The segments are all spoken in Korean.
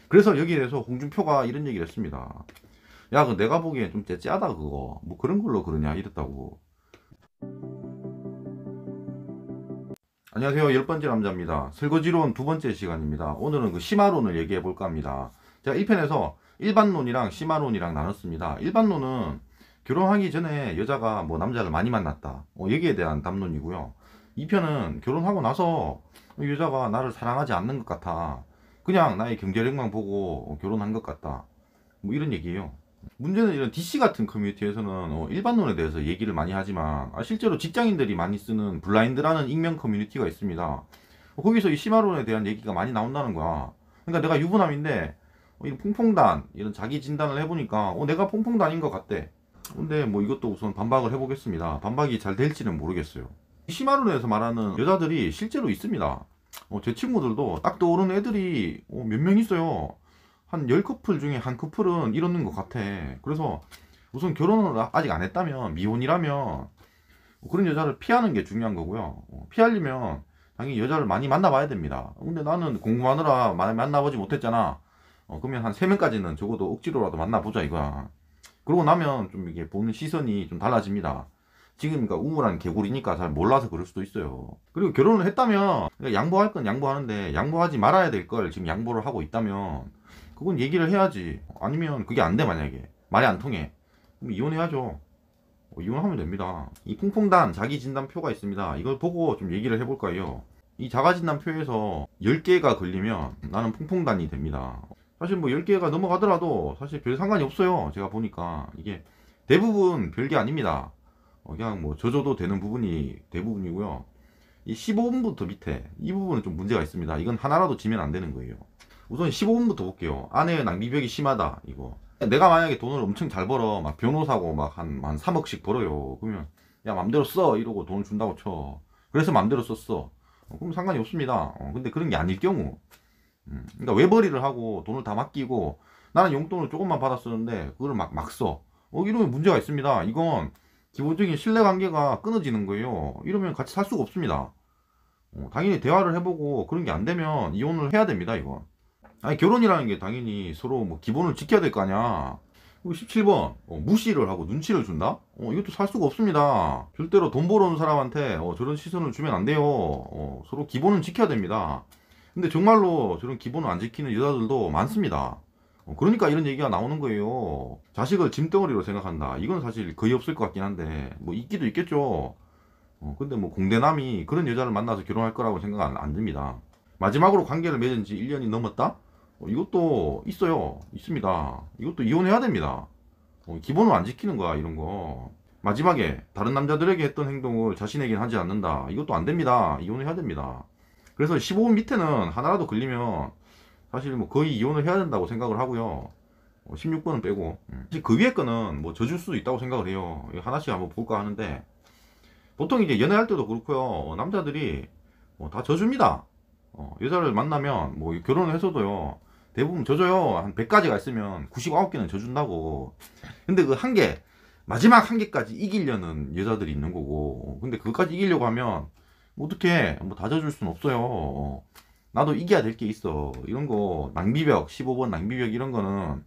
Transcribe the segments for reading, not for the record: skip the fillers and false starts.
그래서 여기에 대해서 홍준표가 이런 얘기를 했습니다. 야, 그 내가 보기엔 좀 째째하다 그거. 뭐 그런 걸로 그러냐 이랬다고. 안녕하세요. 열 번째 남자입니다. 설거지론 두 번째 시간입니다. 오늘은 그 심화론을 얘기해 볼까 합니다. 제가 1편에서 일반론이랑 심화론이랑 나눴습니다. 일반론은 결혼하기 전에 여자가 뭐 남자를 많이 만났다, 여기에 대한 담론이고요. 2편은 결혼하고 나서 여자가 나를 사랑하지 않는 것 같아, 그냥 나의 경제력만 보고 결혼한 것 같다, 뭐 이런 얘기예요. 문제는 이런 DC 같은 커뮤니티에서는 일반론에 대해서 얘기를 많이 하지만, 실제로 직장인들이 많이 쓰는 블라인드라는 익명 커뮤니티가 있습니다. 거기서 이 심화론에 대한 얘기가 많이 나온다는 거야. 그러니까 내가 유부남인데 이런 퐁퐁단, 이런 자기 진단을 해보니까 내가 퐁퐁단인 것 같대. 근데 뭐 이것도 우선 반박을 해보겠습니다. 반박이 잘 될지는 모르겠어요. 이 심화론에서 말하는 여자들이 실제로 있습니다. 제 친구들도 딱 떠오르는 애들이 몇 명 있어요. 한 10커플 중에 한 커플은 이러는 것 같아. 그래서 우선 결혼을 아직 안 했다면, 미혼이라면 그런 여자를 피하는 게 중요한 거고요. 피하려면 당연히 여자를 많이 만나봐야 됩니다. 근데 나는 공부하느라 많이 만나보지 못했잖아. 그러면 한 3명까지는 적어도 억지로라도 만나보자 이거야. 그러고 나면 좀 이게 보는 시선이 좀 달라집니다. 지금 그러니까 우물한 개구리니까 잘 몰라서 그럴 수도 있어요. 그리고 결혼을 했다면 양보할 건 양보하는데, 양보하지 말아야 될 걸 지금 양보를 하고 있다면 그건 얘기를 해야지. 아니면 그게 안 돼, 만약에 말이 안 통해, 그럼 이혼해야죠. 이혼하면 됩니다. 이 퐁퐁단 자기진단표가 있습니다. 이걸 보고 좀 얘기를 해볼까요? 이 자가진단표에서 10개가 걸리면 나는 퐁퐁단이 됩니다. 사실 뭐 10개가 넘어가더라도 사실 별 상관이 없어요. 제가 보니까 이게 대부분 별게 아닙니다. 그냥 뭐 져줘도 되는 부분이 대부분이고요. 이 15분부터 밑에 이 부분은 좀 문제가 있습니다. 이건 하나라도 지면 안 되는 거예요. 우선 15분부터 볼게요. 아내의 낭비벽이 심하다, 이거. 내가 만약에 돈을 엄청 잘 벌어, 막 변호사고 막 한 3억씩 벌어요. 그러면 야, 맘대로 써 이러고 돈을 준다고 쳐. 그래서 맘대로 썼어. 그럼 상관이 없습니다. 근데 그런 게 아닐 경우, 그러니까 외벌이를 하고 돈을 다 맡기고 나는 용돈을 조금만 받았었는데 그거를 막 써. 이러면 문제가 있습니다. 이건 기본적인 신뢰관계가 끊어지는 거예요. 이러면 같이 살 수가 없습니다. 당연히 대화를 해보고 그런 게 안 되면 이혼을 해야 됩니다, 이건. 아니, 결혼이라는 게 당연히 서로 뭐 기본을 지켜야 될 거 아니야. 그리고 17번, 무시를 하고 눈치를 준다? 이것도 살 수가 없습니다. 절대로 돈 벌어오는 사람한테 저런 시선을 주면 안 돼요. 서로 기본은 지켜야 됩니다. 근데 정말로 저런 기본을 안 지키는 여자들도 많습니다. 그러니까 이런 얘기가 나오는 거예요. 자식을 짐덩어리로 생각한다. 이건 사실 거의 없을 것 같긴 한데, 뭐 있기도 있겠죠. 근데 뭐 공대남이 그런 여자를 만나서 결혼할 거라고 생각 안 듭니다. 마지막으로 관계를 맺은 지 1년이 넘었다? 이것도 있어요. 있습니다. 이것도 이혼해야 됩니다. 기본을 안 지키는 거야, 이런 거. 마지막에 다른 남자들에게 했던 행동을 자신에게는 하지 않는다. 이것도 안 됩니다. 이혼해야 됩니다. 그래서 15분 밑에는 하나라도 걸리면 사실 뭐 거의 이혼을 해야 된다고 생각을 하고요. 16번은 빼고. 사실 그 위에 거는 뭐 져줄 수도 있다고 생각을 해요. 하나씩 한번 볼까 하는데, 보통 이제 연애할 때도 그렇고요. 남자들이 다 져줍니다. 여자를 만나면 뭐 결혼을 해서도요. 대부분 져줘요. 한 100가지가 있으면 99개는 져준다고. 근데 그 한 개, 마지막 한 개까지 이기려는 여자들이 있는 거고. 근데 그것까지 이기려고 하면 뭐 어떻게 뭐 다 져줄 수는 없어요. 나도 이겨야 될 게 있어. 이런 거 낭비벽, 15번 낭비벽 이런 거는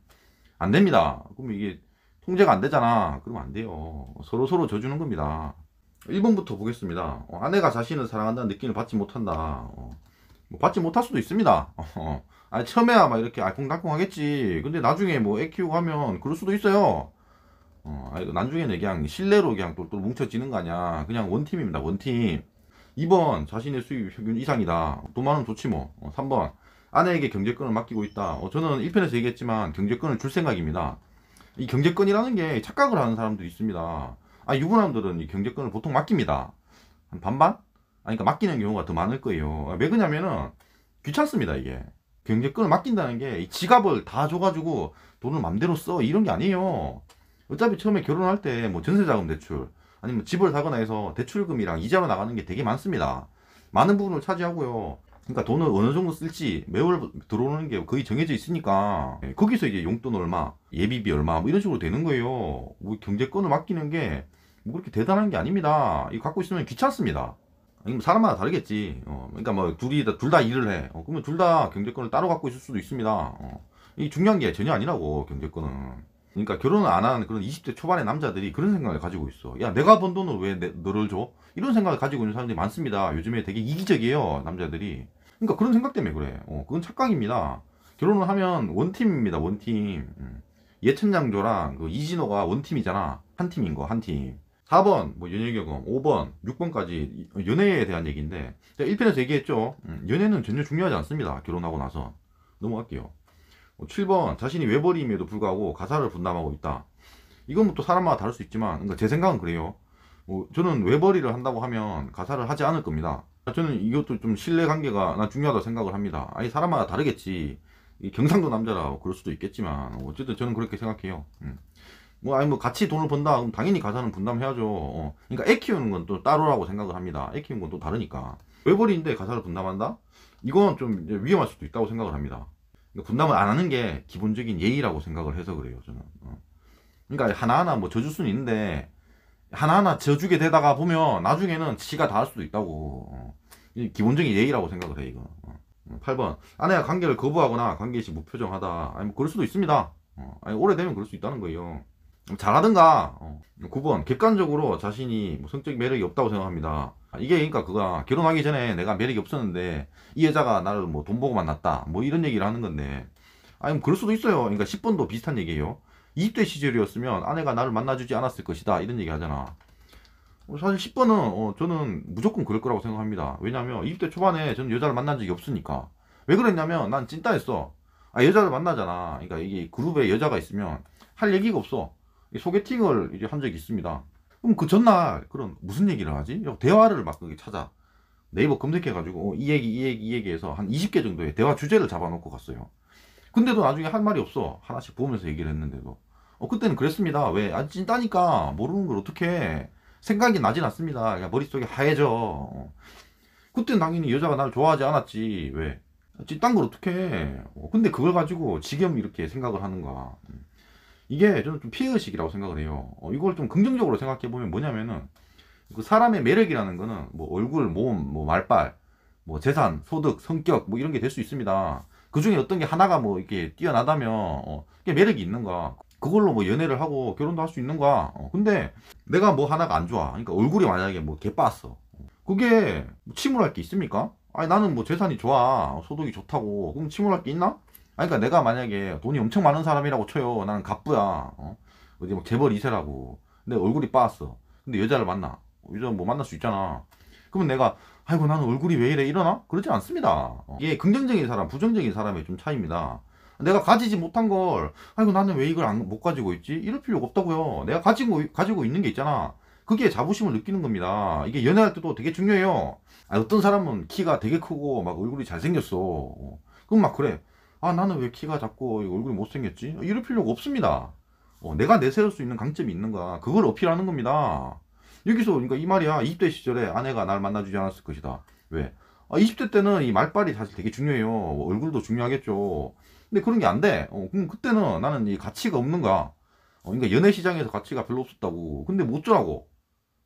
안 됩니다. 그럼 이게 통제가 안 되잖아. 그러면 안 돼요. 서로 져주는 겁니다. 1번부터 보겠습니다. 아내가 자신을 사랑한다는 느낌을 받지 못한다. 뭐 받지 못할 수도 있습니다. 아니, 처음에야 막 이렇게 알콩달콩 하겠지. 근데 나중에 뭐 애 키우고 하면 그럴 수도 있어요. 아니, 나중에는 그냥 신뢰로 그냥 똘똘 뭉쳐지는 거 아니야. 그냥 원팀입니다, 원팀. 2번, 자신의 수입 평균 이상이다. 돈 많으면 좋지 뭐. 3번, 아내에게 경제권을 맡기고 있다. 저는 1편에서 얘기했지만 경제권을 줄 생각입니다. 이 경제권이라는 게 착각을 하는 사람도 있습니다. 유부남들은 이 경제권을 보통 맡깁니다. 한 반반? 그러니까 맡기는 경우가 더 많을 거예요. 왜 그러냐면은 귀찮습니다, 이게. 경제권을 맡긴다는 게 이 지갑을 다 줘가지고 돈을 맘대로 써, 이런 게 아니에요. 어차피 처음에 결혼할 때 뭐 전세자금 대출, 아니면 집을 사거나 해서 대출금이랑 이자로 나가는 게 되게 많습니다. 많은 부분을 차지하고요. 그러니까 돈을 어느 정도 쓸지 매월 들어오는 게 거의 정해져 있으니까, 거기서 이제 용돈 얼마, 예비비 얼마, 뭐 이런 식으로 되는 거예요. 뭐 경제권을 맡기는 게 뭐 그렇게 대단한 게 아닙니다. 이거 갖고 있으면 귀찮습니다. 아니, 뭐 사람마다 다르겠지. 그러니까 뭐 둘 다 일을 해. 그러면 둘 다 경제권을 따로 갖고 있을 수도 있습니다. 이 중요한 게 전혀 아니라고, 경제권은. 그러니까 결혼을 안 하는 그런 20대 초반의 남자들이 그런 생각을 가지고 있어. 야, 내가 번 돈을 왜 너를 줘? 이런 생각을 가지고 있는 사람들이 많습니다. 요즘에 되게 이기적이에요, 남자들이. 그러니까 그런 생각 때문에 그래. 그건 착각입니다. 결혼을 하면 원팀입니다, 원팀. 예천장조랑 그 이진호가 원팀이잖아. 한 팀인 거, 한 팀. 4번 뭐 연예경험, 5번 6번까지 연애에 대한 얘기인데, 제가 1편에서 얘기했죠. 연애는 전혀 중요하지 않습니다, 결혼하고 나서. 넘어갈게요. 7번 자신이 외벌이임에도 불구하고 가사를 분담하고 있다. 이건 뭐 또 사람마다 다를 수 있지만, 그러니까 제 생각은 그래요. 저는 외벌이를 한다고 하면 가사를 하지 않을 겁니다. 저는 이것도 좀 신뢰관계가 난 중요하다고 생각을 합니다. 아니, 사람마다 다르겠지. 이 경상도 남자라 그럴 수도 있겠지만, 어쨌든 저는 그렇게 생각해요. 아니 뭐 같이 돈을 번다 그럼 당연히 가사는 분담해야죠. 그러니까 애 키우는 건 또 따로라고 생각을 합니다. 애 키우는 건 또 다르니까. 외벌이인데 가사를 분담한다? 이건 좀 이제 위험할 수도 있다고 생각을 합니다. 그러니까 분담을 안 하는 게 기본적인 예의라고 생각을 해서 그래요, 저는. 그러니까 하나하나 뭐 져줄 수는 있는데, 하나하나 져주게 되다가 보면 나중에는 지가 다 할 수도 있다고. 이 기본적인 예의라고 생각을 해, 이거. 8번 아내가 관계를 거부하거나 관계 시 무표정하다. 아니 뭐 그럴 수도 있습니다. 아니 오래되면 그럴 수 있다는 거예요. 잘하든가. 9번 객관적으로 자신이 뭐 성적 매력이 없다고 생각합니다. 이게 그러니까 그가 결혼하기 전에 내가 매력이 없었는데 이 여자가 나를 뭐 돈 보고 만났다 뭐 이런 얘기를 하는 건데, 아니 뭐 그럴 수도 있어요. 그러니까 10번도 비슷한 얘기예요. 20대 시절이었으면 아내가 나를 만나주지 않았을 것이다 이런 얘기 하잖아. 사실 10번은 저는 무조건 그럴 거라고 생각합니다. 왜냐면 20대 초반에 저는 여자를 만난 적이 없으니까. 왜 그랬냐면 난 찐따였어. 여자를 만나잖아. 그러니까 이게 그룹에 여자가 있으면 할 얘기가 없어. 소개팅을 이제 한 적이 있습니다. 그럼 그 전날 그런 무슨 얘기를 하지? 대화를 막 찾아. 네이버 검색해가지고 이 얘기 이 얘기 이 얘기해서 한 20개 정도의 대화 주제를 잡아놓고 갔어요. 근데도 나중에 할 말이 없어. 하나씩 보면서 얘기를 했는데도. 그때는 그랬습니다. 왜? 찐따니까 모르는 걸 어떻게 해. 생각이 나진 않습니다. 그냥 머릿속에 하얘져. 그때는 당연히 여자가 나를 좋아하지 않았지. 왜? 찐딴 걸 어떻게 해. 근데 그걸 가지고 지금 이렇게 생각을 하는가. 이게 저는 좀 피해의식이라고 생각을 해요. 이걸 좀 긍정적으로 생각해보면 뭐냐면은, 그 사람의 매력이라는 거는 뭐 얼굴, 몸, 뭐 말빨, 뭐 재산, 소득, 성격 뭐 이런 게 될 수 있습니다. 그 중에 어떤 게 하나가 뭐 이렇게 뛰어나다면 그게 매력이 있는가. 그걸로 뭐 연애를 하고 결혼도 할 수 있는가. 근데 내가 뭐 하나가 안 좋아. 그러니까 얼굴이 만약에 뭐 개빠았어. 그게 침울할 게 있습니까? 아니 나는 뭐 재산이 좋아. 소득이 좋다고. 그럼 침울할 게 있나? 그러니까 내가 만약에 돈이 엄청 많은 사람이라고 쳐요. 나는 갑부야. 어디 뭐 재벌 2세라고. 근데 얼굴이 빠았어. 근데 여자를 만나. 여자 뭐 만날 수 있잖아. 그러면 내가 아이고 나는 얼굴이 왜 이래 이러나? 그렇지 않습니다. 이게 긍정적인 사람, 부정적인 사람의 좀 차이입니다. 내가 가지지 못한 걸 아이고 나는 왜 이걸 못 가지고 있지? 이럴 필요가 없다고요. 내가 가지고 있는 게 있잖아. 그게 자부심을 느끼는 겁니다. 이게 연애할 때도 되게 중요해요. 어떤 사람은 키가 되게 크고 막 얼굴이 잘생겼어. 그럼 막 그래. 나는 왜 키가 작고 얼굴이 못생겼지? 이럴 필요가 없습니다. 내가 내세울 수 있는 강점이 있는가, 그걸 어필하는 겁니다. 여기서 그러니까 이 말이야. 20대 시절에 아내가 날 만나주지 않았을 것이다. 왜? 20대 때는 이 말빨이 사실 되게 중요해요. 얼굴도 중요하겠죠. 근데 그런 게 안 돼. 그럼 그때는 나는 이 가치가 없는가. 그러니까 연애 시장에서 가치가 별로 없었다고. 근데 못 주라고.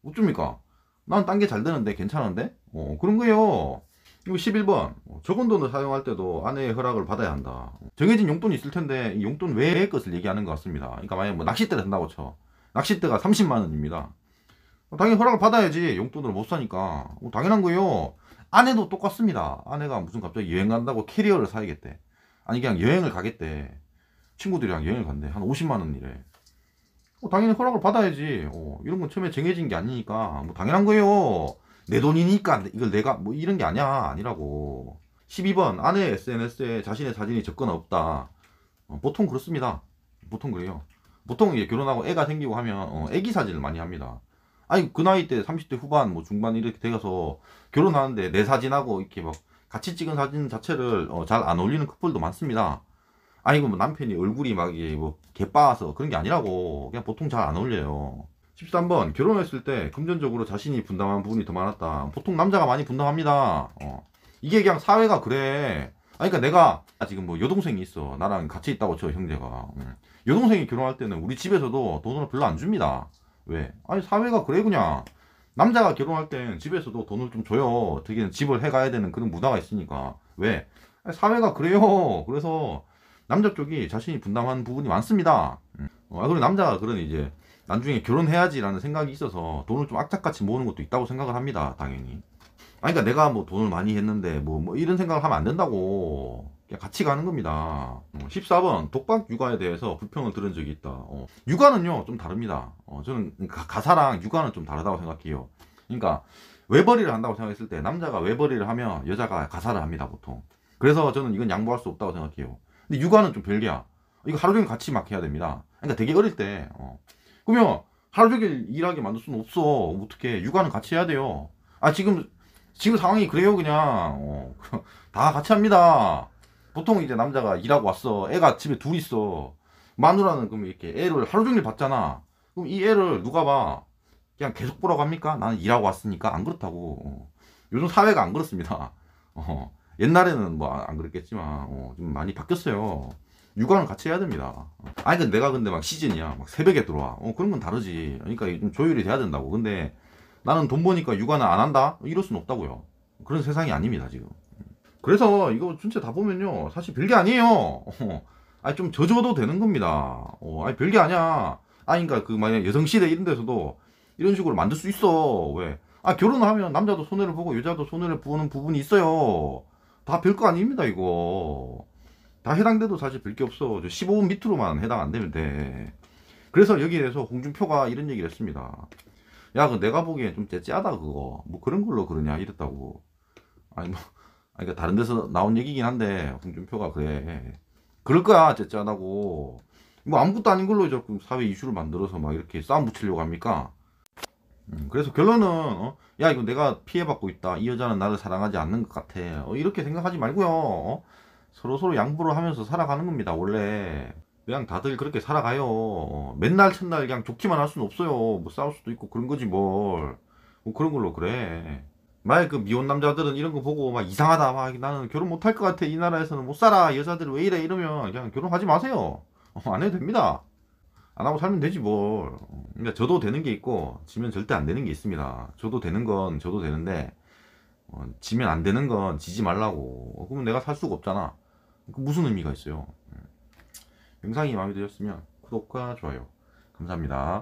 못 줍니까? 난 딴 게 잘 되는데 괜찮은데? 그런 거예요. 그리고 11번 적은 돈을 사용할 때도 아내의 허락을 받아야 한다. 정해진 용돈이 있을 텐데 이 용돈 외의 것을 얘기하는 것 같습니다. 그러니까 만약에 뭐 낚싯대를 산다고 쳐. 낚싯대가 30만 원입니다. 당연히 허락을 받아야지. 용돈으로 못 사니까. 당연한 거예요. 아내도 똑같습니다. 아내가 무슨 갑자기 여행 간다고 캐리어를 사야겠대. 아니 그냥 여행을 가겠대. 친구들이랑 여행을 간대. 한 50만 원이래. 당연히 허락을 받아야지. 이런 건 처음에 정해진 게 아니니까 뭐 당연한 거예요. 내 돈이니까 이걸 내가 뭐 이런 게 아니라고. 12번 아내의 SNS에 자신의 사진이 적거나 없다. 보통 그렇습니다. 보통 그래요. 보통 이제 결혼하고 애가 생기고 하면 애기 사진을 많이 합니다. 아니 그 나이 때 30대 후반 뭐 중반 이렇게 되어서 결혼하는데 내 사진하고 이렇게 막 같이 찍은 사진 자체를 잘 안 올리는 커플도 많습니다. 아이고 뭐 남편이 얼굴이 막 이게 뭐 개빠서 그런 게 아니라고. 그냥 보통 잘 안 올려요. 13번 결혼했을 때 금전적으로 자신이 분담한 부분이 더 많았다. 보통 남자가 많이 분담합니다. 이게 그냥 사회가 그래. 그러니까 내가 지금 뭐 여동생이 있어. 나랑 같이 있다고 쳐, 형제가. 여동생이 결혼할 때는 우리 집에서도 돈을 별로 안 줍니다. 왜? 아니 사회가 그래. 그냥 남자가 결혼할 땐 집에서도 돈을 좀 줘요. 되게 집을 해가야 되는 그런 문화가 있으니까. 왜? 아니, 사회가 그래요. 그래서 남자 쪽이 자신이 분담한 부분이 많습니다. 그리고 남자가 그런 이제 나중에 결혼해야지라는 생각이 있어서 돈을 좀 악착같이 모으는 것도 있다고 생각을 합니다. 당연히. 그러니까 내가 뭐 돈을 많이 했는데 뭐 이런 생각을 하면 안 된다고. 그냥 같이 가는 겁니다. 14번 독박 육아에 대해서 불평을 들은 적이 있다. 육아는요 좀 다릅니다. 저는 가사랑 육아는 좀 다르다고 생각해요. 그러니까 외벌이를 한다고 생각했을 때 남자가 외벌이를 하면 여자가 가사를 합니다 보통. 그래서 저는 이건 양보할 수 없다고 생각해요. 근데 육아는 좀 별개야. 이거 하루 종일 같이 막 해야 됩니다. 그러니까 되게 어릴 때 그러면 하루 종일 일하게 만들 수는 없어. 어떻게 육아는 같이 해야 돼요. 지금 상황이 그래요. 그냥 다 같이 합니다. 보통 이제 남자가 일하고 왔어. 애가 집에 둘 있어. 마누라는 그럼 이렇게 애를 하루 종일 봤잖아. 그럼 이 애를 누가 봐? 그냥 계속 보라고 합니까? 나는 일하고 왔으니까. 안 그렇다고. 요즘 사회가 안 그렇습니다. 옛날에는 뭐 안 그랬겠지만 좀 많이 바뀌었어요. 육아는 같이 해야 됩니다. 아니 근데 내가 근데 막 시즌이야. 막 새벽에 들어와. 그런 건 다르지. 그러니까 좀 조율이 돼야 된다고. 근데 나는 돈 버니까 육아는 안 한다? 이럴 수는 없다고요. 그런 세상이 아닙니다 지금. 그래서 이거 전체 다 보면요 사실 별게 아니에요. 아니 좀 져줘도 되는 겁니다. 아니 별게 아니야. 아니 그러니까 그 만약 여성시대 이런 데서도 이런 식으로 만들 수 있어. 왜? 결혼을 하면 남자도 손해를 보고 여자도 손해를 보는 부분이 있어요. 다 별거 아닙니다 이거. 다 해당돼도 사실 별게 없어. 15분 밑으로만 해당 안 되면 돼. 그래서 여기에 대해서 홍준표가 이런 얘기를 했습니다. 야, 그 내가 보기엔 좀 째째하다 그거. 뭐 그런 걸로 그러냐 이랬다고. 아니 뭐 그러니까 다른 데서 나온 얘기긴 한데 홍준표가 그래. 그럴 거야 째째하다고. 뭐 아무것도 아닌 걸로 자꾸 사회 이슈를 만들어서 막 이렇게 싸움 붙이려고 합니까? 그래서 결론은 야 이거 내가 피해받고 있다. 이 여자는 나를 사랑하지 않는 것 같아. 이렇게 생각하지 말고요. 서로 양보를 하면서 살아가는 겁니다. 원래 그냥 다들 그렇게 살아가요. 맨날 첫날 그냥 좋기만 할 수는 없어요. 뭐 싸울 수도 있고 그런 거지 뭘. 뭐 그런 걸로 그래. 만약 그 미혼 남자들은 이런 거 보고 막 이상하다. 막 나는 결혼 못 할 것 같아. 이 나라에서는 못 살아. 여자들 왜 이래 이러면 그냥 결혼하지 마세요. 안 해도 됩니다. 안 하고 살면 되지 뭘. 그러니까 저도 되는 게 있고 지면 절대 안 되는 게 있습니다. 저도 되는 건 저도 되는데 지면 안 되는 건 지지 말라고. 그러면 내가 살 수가 없잖아. 그 무슨 의미가 있어요. 영상이 마음에 드셨으면 구독과 좋아요 감사합니다.